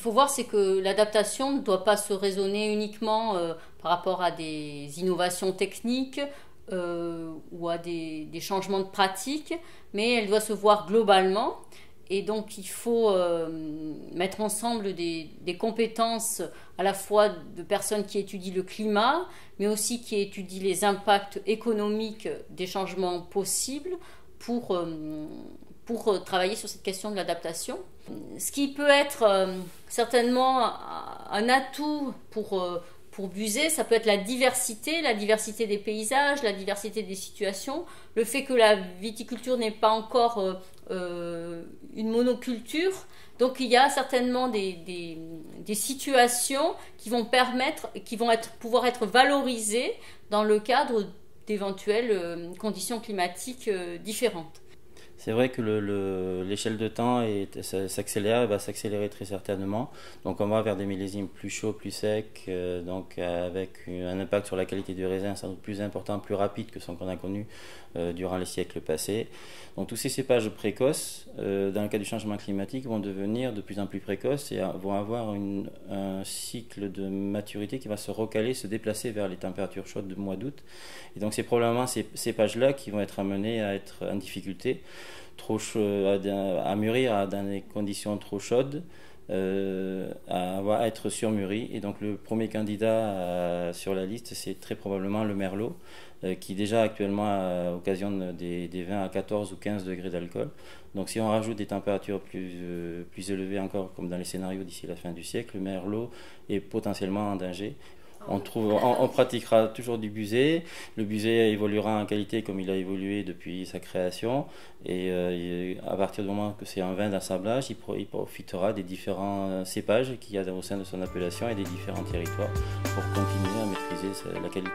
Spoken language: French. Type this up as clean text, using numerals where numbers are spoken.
faut voir, c'est que l'adaptation ne doit pas se raisonner uniquement par rapport à des innovations techniques ou à des changements de pratiques, mais elle doit se voir globalement. Et donc il faut mettre ensemble des compétences à la fois de personnes qui étudient le climat, mais aussi qui étudient les impacts économiques des changements possibles pour travailler sur cette question de l'adaptation. Ce qui peut être certainement un atout pour Buzet, ça peut être la diversité des paysages, la diversité des situations, le fait que la viticulture n'est pas encore une monoculture. Donc il y a certainement des situations qui vont pouvoir être valorisées dans le cadre d'éventuelles conditions climatiques différentes. C'est vrai que l'échelle de temps s'accélère et va s'accélérer très certainement. Donc on va vers des millésimes plus chauds, plus secs, donc avec un impact sur la qualité du raisin sans doute plus important, plus rapide que ce qu'on a connu durant les siècles passés. Donc tous ces cépages précoces, dans le cas du changement climatique, vont devenir de plus en plus précoces et vont avoir un cycle de maturité qui va se recaler, se déplacer vers les températures chaudes du mois d'août. Et donc c'est probablement ces cépages-là qui vont être amenés à être en difficulté, à mûrir dans des conditions trop chaudes, à être surmûris. Et donc le premier candidat sur la liste, c'est très probablement le merlot, qui déjà actuellement occasionne des vins à 14 ou 15 degrés d'alcool. Donc si on rajoute des températures plus élevées encore, comme dans les scénarios d'ici la fin du siècle, le merlot est potentiellement en danger. On pratiquera toujours du Buzet. Le Buzet évoluera en qualité comme il a évolué depuis sa création. Et à partir du moment que c'est un vin d'assemblage, il profitera des différents cépages qu'il y a au sein de son appellation et des différents territoires pour continuer à maîtriser la qualité.